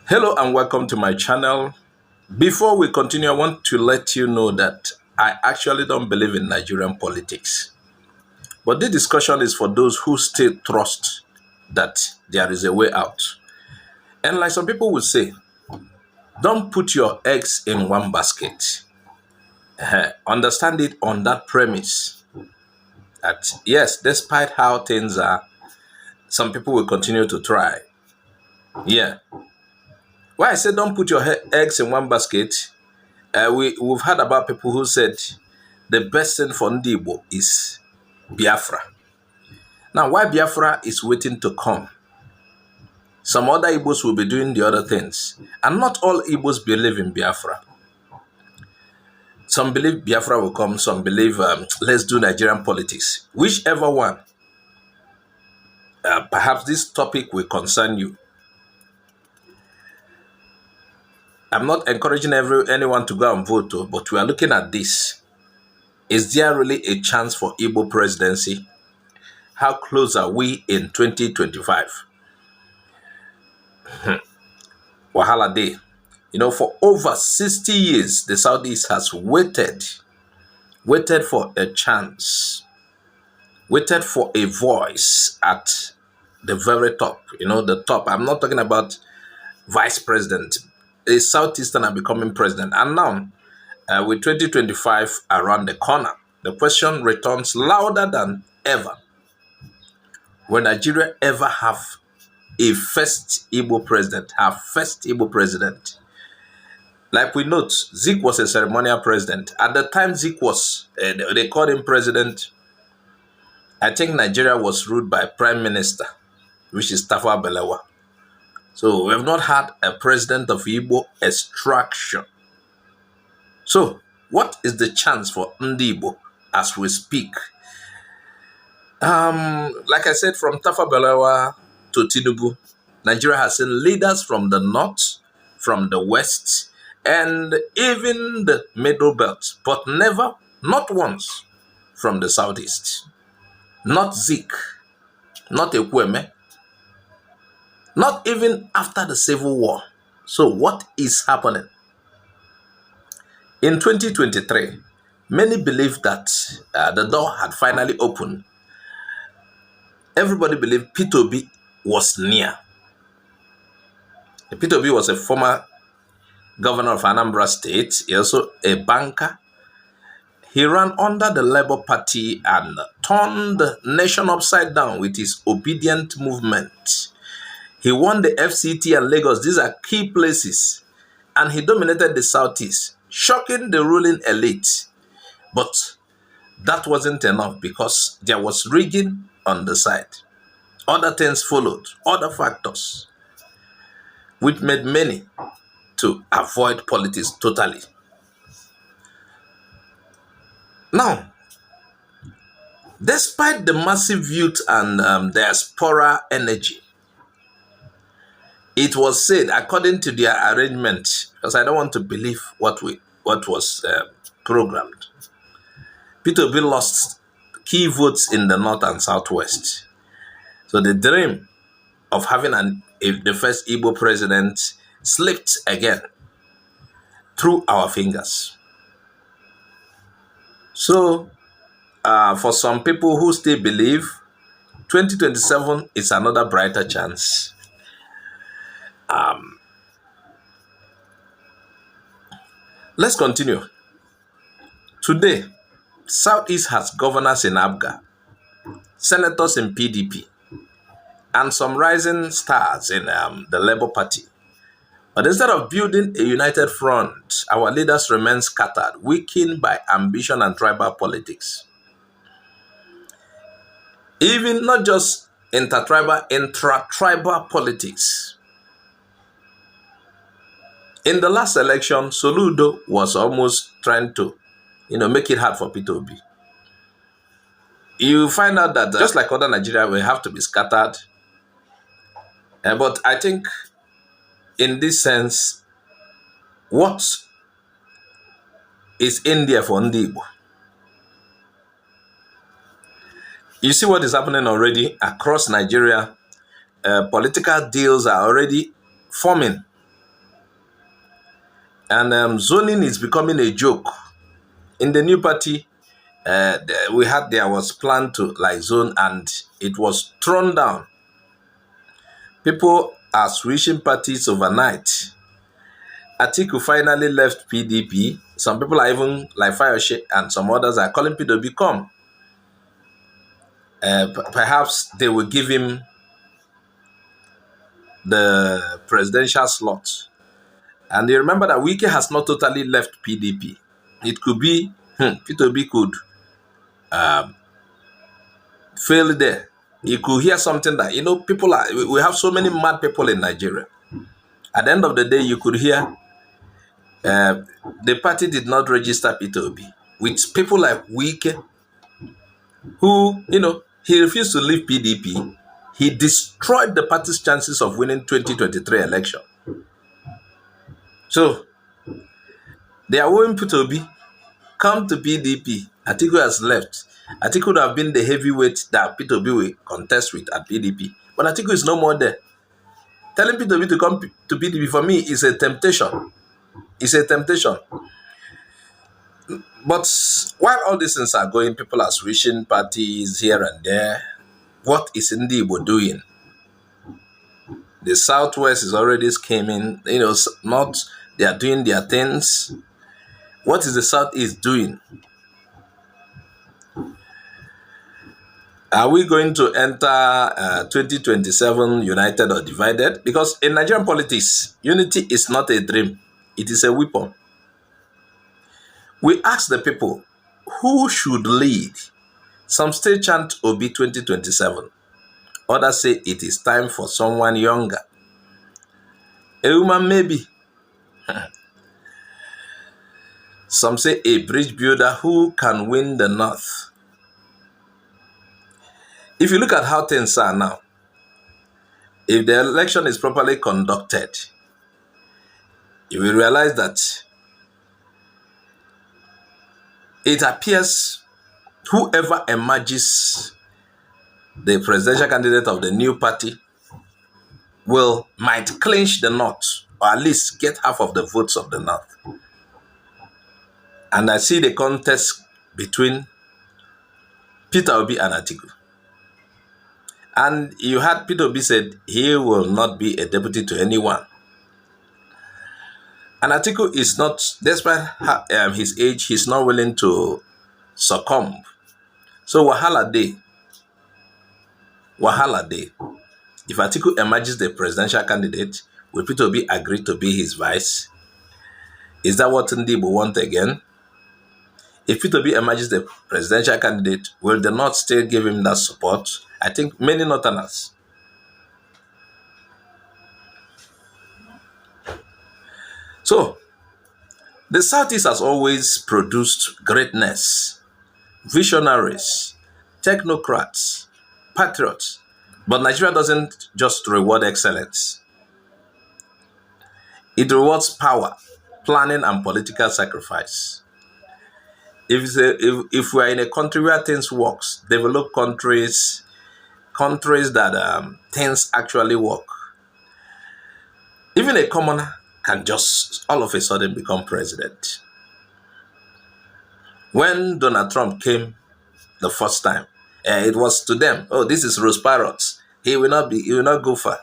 Hello and welcome to my channel. Before we continue, I want to let you know that I actually don't believe in Nigerian politics. But this discussion is for those who still trust that there is a way out. And like some people will say, don't put your eggs in one basket. Understand it on that premise that yes, despite how things are, some people will continue to try. Yeah. Why I say don't put your eggs in one basket, we've heard about people who said the best thing for Igbo is Biafra. Now, why Biafra is waiting to come, some other Igbos will be doing the other things. And not all Igbos believe in Biafra. Some believe Biafra will come, some believe let's do Nigerian politics. Whichever one, perhaps this topic will concern you. I'm not encouraging anyone to go and vote, but we are looking at this. Is there really a chance for Igbo presidency? How close are we in 2025? Wahala day. You know, for over 60 years, the Southeast has waited for a chance, waited for a voice at the very top. You know, the top. I'm not talking about vice president. A Southeastern are becoming president. And now, with 2025 around the corner, the question returns louder than ever. Will Nigeria ever have a first Igbo president, our first Igbo president? Like we note, Zik was a ceremonial president. At the time Zik was, they called him president, I think Nigeria was ruled by prime minister, which is Tafawa Balewa. So we have not had a president of Igbo extraction. So what is the chance for Igbo as we speak? Like I said, from Tafawa Balewa to Tinubu, Nigeria has seen leaders from the north, from the west, and even the middle belt, but never, not once, from the southeast. Not Zik, not Ekweme, not even after the Civil War. So what is happening? In 2023, many believe that the door had finally opened. Everybody believed Peter Obi was near. Peter Obi was a former governor of Anambra State. He also a banker. He ran under the Labour Party and turned the nation upside down with his obedient movement. He won the FCT and Lagos. These are key places. And he dominated the Southeast, shocking the ruling elite. But that wasn't enough because there was rigging on the side. Other things followed, other factors, which made many to avoid politics totally. Now, despite the massive youth and diaspora energy, it was said, according to their arrangement, because I don't want to believe what was programmed, Peter Obi lost key votes in the north and southwest. So the dream of having the first Igbo president slipped again through our fingers. So for some people who still believe 2027 is another brighter chance. Let's continue. Today, Southeast has governors in ABGA, senators in PDP, and some rising stars in the Labour Party. But instead of building a united front, our leaders remain scattered, weakened by ambition and tribal politics. Even not just intra-tribal politics. In the last election, Soludo was almost trying to, make it hard for Peter Obi. You find out that just like other Nigeria, we have to be scattered. But I think in this sense, what is in there for Igbo? You see what is happening already across Nigeria. Political deals are already forming And zoning is becoming a joke. In the new party, there was plan to like zone, and it was thrown down. People are switching parties overnight. Atiku finally left PDP. Some people are even like Fayoshe and some others are calling PDP come. Perhaps they will give him the presidential slot. And you remember that Wike has not totally left PDP. It could be PDP could fail there. You could hear something that, people are, we have so many mad people in Nigeria. At the end of the day, you could hear the party did not register P2B with people like Wike, who, he refused to leave PDP. He destroyed the party's chances of winning 2023 election. So, they are owing P2B, come to PDP. Atiku has left. Atiku would have been the heavyweight that P2B will contest with at PDP. But Atiku is no more there. Telling P2B to come to PDP for me is a temptation. It's a temptation. But while all these things are going, people are switching parties here and there. What is Igbo doing? The Southwest is already scheming. They are doing their things. What is the Southeast doing? Are we going to enter 2027 united or divided? Because in Nigerian politics, unity is not a dream. It is a weapon. We ask the people, who should lead? Some still chant Obi 2027. Others say it is time for someone younger. A woman maybe. Some say a bridge builder who can win the North. If you look at how things are now, if the election is properly conducted, you will realize that it appears whoever emerges the presidential candidate of the new party might clinch the North, or at least get half of the votes of the North. And I see the contest between Peter Obi and Atiku. And you had Peter Obi said he will not be a deputy to anyone. And Atiku is not, despite his age, he's not willing to succumb. So Wahala day. If Atiku emerges the presidential candidate, will Peter Obi agree to be his vice? Is that what Igbo want again? If Peter Obi emerges the presidential candidate, will the North still give him that support? I think many Northerners. So, the Southeast has always produced greatness, visionaries, technocrats, patriots. But Nigeria doesn't just reward excellence. It rewards power, planning, and political sacrifice. If we are in a country where things works, developed countries that things actually work, even a commoner can just all of a sudden become president. When Donald Trump came the first time, it was to them, oh, this is Rose Parrots. He will not go far.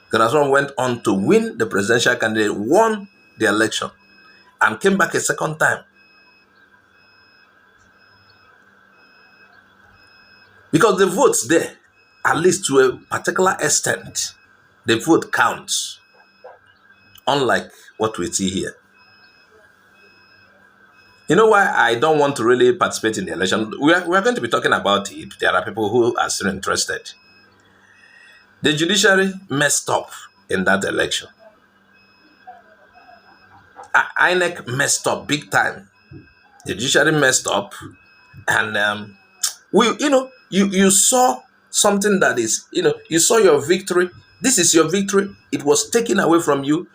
Donald Trump went on to win the presidential candidate, won the election, and came back a second time. Because the votes there, at least to a particular extent, the vote counts, unlike what we see here. You know why I don't want to really participate in the election? We are going to be talking about it. There are people who are still interested. The judiciary messed up in that election. INEC messed up big time. The judiciary messed up, and you saw something that is, you saw your victory. This is your victory. It was taken away from you.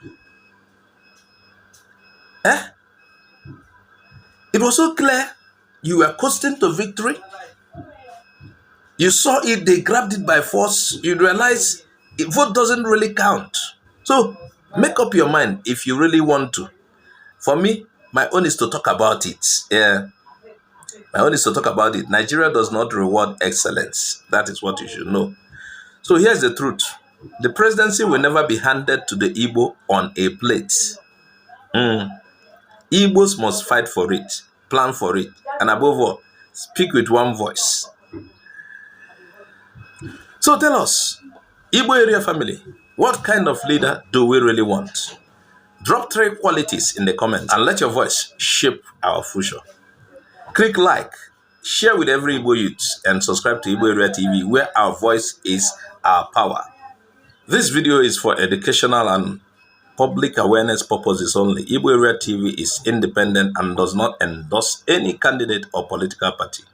It was so clear you were coasting to victory. You saw it, they grabbed it by force. You realize vote doesn't really count. So Make up your mind if you really want to. For me, my own is to talk about it. Yeah, my own is to talk about it. Nigeria does not reward excellence. That is what you should know. So here's the truth. The presidency will never be handed to the Igbo on a plate. Igbos must fight for it, plan for it, and above all, speak with one voice. So tell us, Igbo area family, what kind of leader do we really want? Drop 3 qualities in the comments and let your voice shape our future. Click like, share with every Igbo youth, and subscribe to Igbo Area TV, where our voice is our power. This video is for educational and public awareness purposes only. Igbo Area TV is independent and does not endorse any candidate or political party.